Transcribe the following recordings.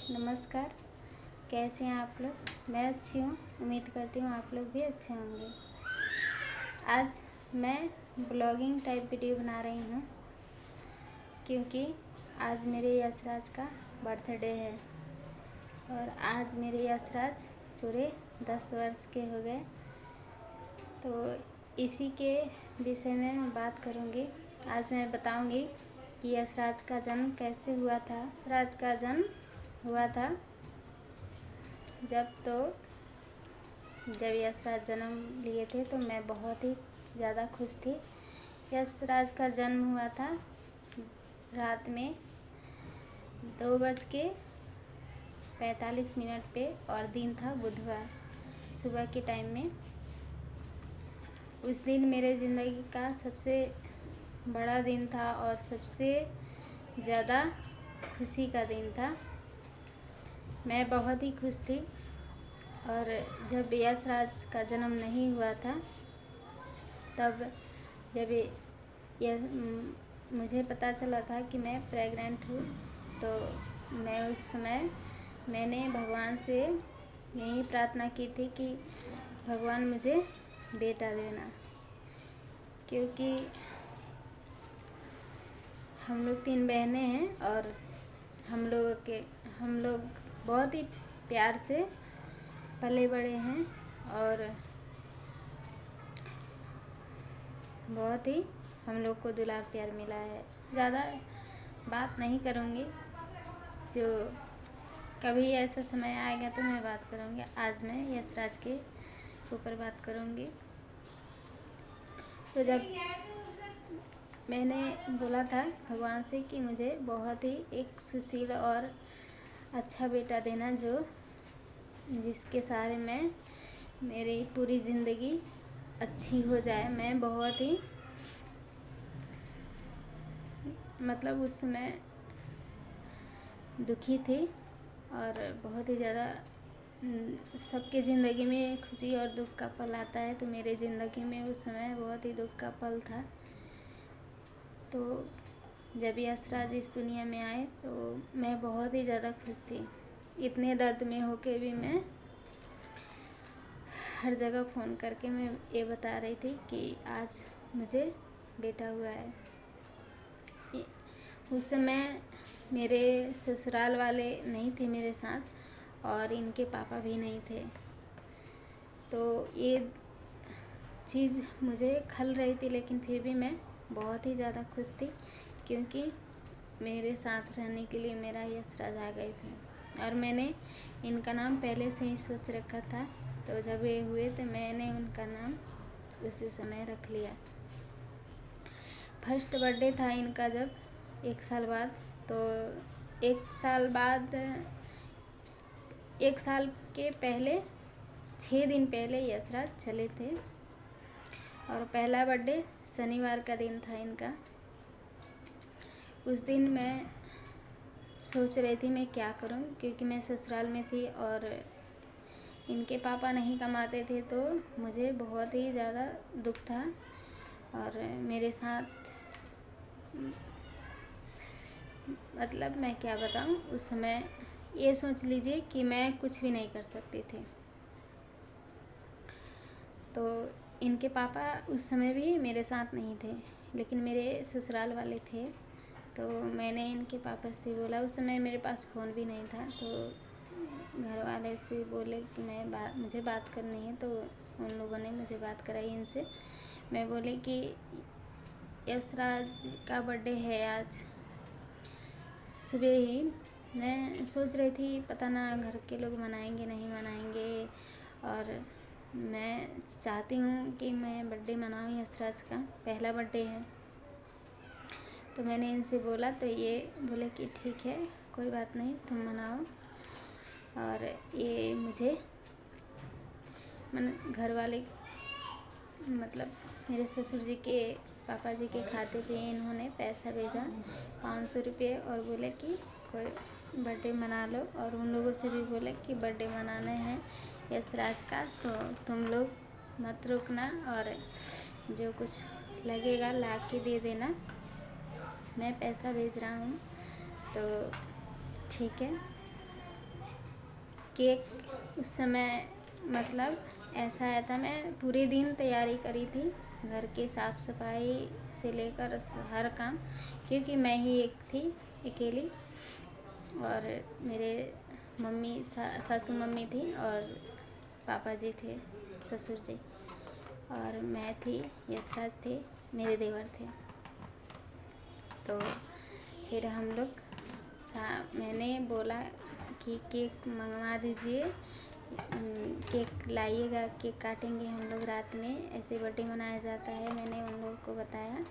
नमस्कार, कैसे हैं आप लोग? मैं अच्छी हूँ, उम्मीद करती हूँ आप लोग भी अच्छे होंगे। आज मैं ब्लॉगिंग टाइप वीडियो बना रही हूँ क्योंकि आज मेरे यशराज का बर्थडे है और आज मेरे यशराज पूरे 10 वर्ष के हो गए। तो इसी के विषय में मैं बात करूँगी। आज मैं बताऊँगी कि यशराज का जन्म कैसे हुआ था। यशराज का जन्म हुआ था जब यशराज जन्म लिए थे तो मैं बहुत ही ज़्यादा खुश थी। यशराज का जन्म हुआ था रात में 2:45 पे और दिन था बुधवार सुबह के टाइम में। उस दिन मेरे ज़िंदगी का सबसे बड़ा दिन था और सबसे ज़्यादा खुशी का दिन था। मैं बहुत ही खुश थी। और जब यशराज का जन्म नहीं हुआ था तब जब मुझे पता चला था कि मैं प्रेग्नेंट हूँ तो मैं उस समय मैंने भगवान से यही प्रार्थना की थी कि भगवान मुझे बेटा देना, क्योंकि हम लोग 3 बहनें हैं और हम लोग बहुत ही प्यार से पले बड़े हैं और बहुत ही हम लोग को दुलार प्यार मिला है। ज़्यादा बात नहीं करूँगी, जो कभी ऐसा समय आएगा तो मैं बात करूँगी। आज मैं यशराज के ऊपर बात करूँगी। तो जब मैंने बोला था भगवान से कि मुझे बहुत ही एक सुशील और अच्छा बेटा देना जिसके सहारे मैं मेरी पूरी ज़िंदगी अच्छी हो जाए। मैं बहुत ही उस समय दुखी थी और बहुत ही ज़्यादा सबके ज़िंदगी में खुशी और दुख का पल आता है, तो मेरे ज़िंदगी में उस समय बहुत ही दुख का पल था। तो जब यशराज इस दुनिया में आए तो मैं बहुत ही ज़्यादा खुश थी। इतने दर्द में होके भी मैं हर जगह फ़ोन करके मैं ये बता रही थी कि आज मुझे बेटा हुआ है। उस समय मेरे ससुराल वाले नहीं थे मेरे साथ और इनके पापा भी नहीं थे, तो ये चीज़ मुझे खल रही थी, लेकिन फिर भी मैं बहुत ही ज़्यादा खुश थी क्योंकि मेरे साथ रहने के लिए मेरा यशराज आ गए थे और मैंने इनका नाम पहले से ही सोच रखा था। तो जब ये हुए तो मैंने उनका नाम उसी समय रख लिया। फर्स्ट बर्थडे था इनका जब 1 साल बाद, तो 1 साल के पहले 6 दिन पहले यशराज चले थे और पहला बर्थडे शनिवार का दिन था इनका। उस दिन मैं सोच रही थी मैं क्या करूं, क्योंकि मैं ससुराल में थी और इनके पापा नहीं कमाते थे, तो मुझे बहुत ही ज़्यादा दुख था। और मेरे साथ मैं क्या बताऊं, उस समय ये सोच लीजिए कि मैं कुछ भी नहीं कर सकती थी। तो इनके पापा उस समय भी मेरे साथ नहीं थे, लेकिन मेरे ससुराल वाले थे। तो मैंने इनके पापा से बोला, उस समय मेरे पास फ़ोन भी नहीं था, तो घर वाले से बोले कि मुझे बात करनी है, तो उन लोगों ने मुझे बात कराई इनसे। मैं बोली कि यशराज का बर्थडे है आज। सुबह ही मैं सोच रही थी पता ना घर के लोग मनाएंगे नहीं मनाएंगे, और मैं चाहती हूँ कि मैं बर्थडे मनाऊँ, यशराज का पहला बर्थडे है। तो मैंने इनसे बोला तो ये बोले कि ठीक है, कोई बात नहीं, तुम मनाओ। और ये मुझे घर वाले मेरे ससुर जी के पापा जी के खाते पे इन्होंने पैसा भेजा 500 रुपये और बोले कि कोई बर्थडे मना लो। और उन लोगों से भी बोले कि बर्थडे मनाना है यशराज का, तो तुम लोग मत रुकना और जो कुछ लगेगा ला के दे देना, मैं पैसा भेज रहा हूँ। तो ठीक है। केक उस समय मतलब ऐसा आया था, मैं पूरे दिन तैयारी करी थी, घर के साफ़ सफाई से लेकर हर काम, क्योंकि मैं ही एक थी अकेली, और मेरे मम्मी सासू मम्मी थी और पापा जी थे, ससुर जी, और मैं थी, यशराज थे, मेरे देवर थे। तो फिर हम लोग मैंने बोला कि केक मंगवा दीजिए, केक लाइएगा, केक काटेंगे हम लोग रात में, ऐसे बर्थडे मनाया जाता है, मैंने उन लोगों को बताया।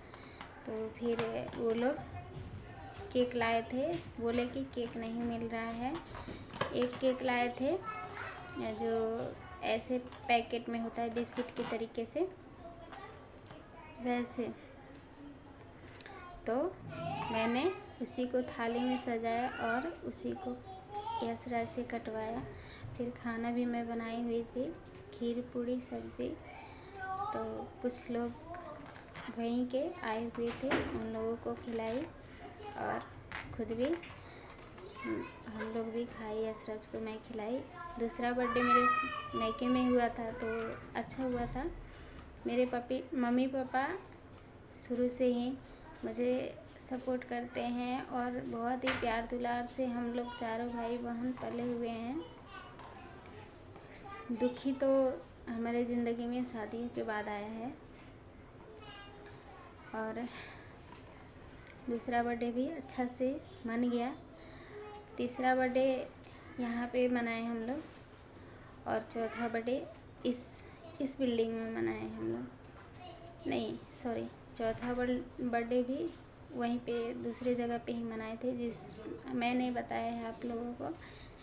तो फिर वो लोग केक लाए थे, बोले कि केक नहीं मिल रहा है। एक केक लाए थे जो ऐसे पैकेट में होता है बिस्किट के तरीके से, वैसे। तो मैंने उसी को थाली में सजाया और उसी को यशराज से कटवाया। फिर खाना भी मैं बनाई हुई थी, खीर पूड़ी सब्ज़ी। तो कुछ लोग वहीं के आए हुए थे, उन लोगों को खिलाई और खुद भी हम लोग भी खाई, यशराज को मैं खिलाई। दूसरा बर्थडे मेरे मायके में हुआ था तो अच्छा हुआ था। मेरे मम्मी पापा शुरू से ही मुझे सपोर्ट करते हैं और बहुत ही प्यार दुलार से हम लोग चारों भाई बहन पले हुए हैं। दुखी तो हमारे ज़िंदगी में शादियों के बाद आया है। और दूसरा बर्थडे भी अच्छा से मन गया। तीसरा बर्थडे यहाँ पे मनाए हम लोग, और चौथा बर्थडे इस बिल्डिंग में मनाए हम लोग। नहीं सॉरी, चौथा बर्थडे भी वहीं पे दूसरे जगह पे ही मनाए थे, जिस मैंने बताया है आप लोगों को।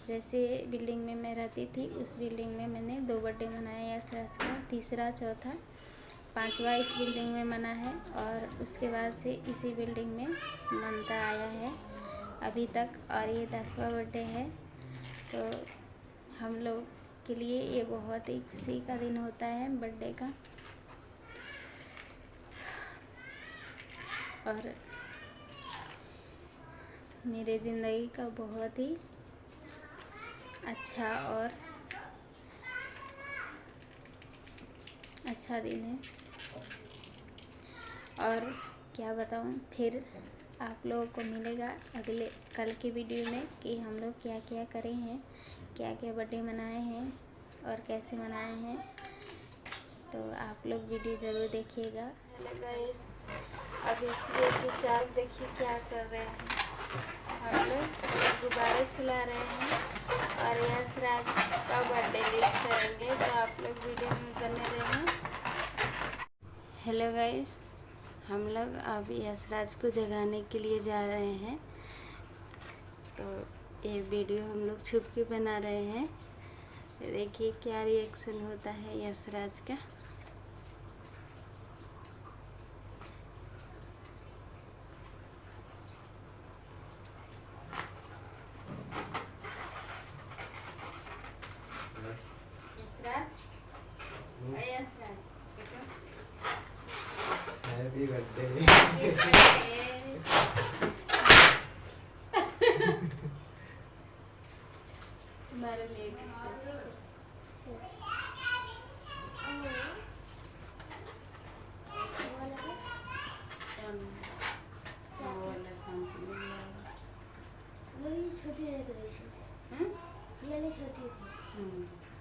जैसे बिल्डिंग में मैं रहती थी उस बिल्डिंग में मैंने 2 बर्थडे मनाए यशराज का, तीसरा चौथा पांचवा इस बिल्डिंग में मना है, और उसके बाद से इसी बिल्डिंग में मनता आया है अभी तक, और ये 10वां बर्थडे है। तो हम लोग के लिए ये बहुत ही खुशी का दिन होता है बर्थडे का। और मेरे ज़िंदगी का बहुत ही अच्छा और अच्छा दिन है। और क्या बताऊँ, फिर आप लोगों को मिलेगा कल के वीडियो में कि हम लोग क्या क्या करे हैं, क्या क्या बर्थडे मनाए हैं और कैसे मनाए हैं। तो आप लोग वीडियो ज़रूर देखिएगा। गाइस, अभी सुबह की चाय देखिए क्या कर रहे हैं हम लोग, गुब्बारे फुला रहे हैं और यशराज का बर्थडे विश करेंगे, तो आप लोग वीडियो में बने रहें। हेलो गाइस, हम लोग अब यशराज को जगाने के लिए जा रहे हैं। तो ये वीडियो हम लोग छुप के बना रहे हैं, देखिए क्या रिएक्शन होता है यशराज का। Happy birthday. तुम्हारे लिए वही छोटी छोटी थी।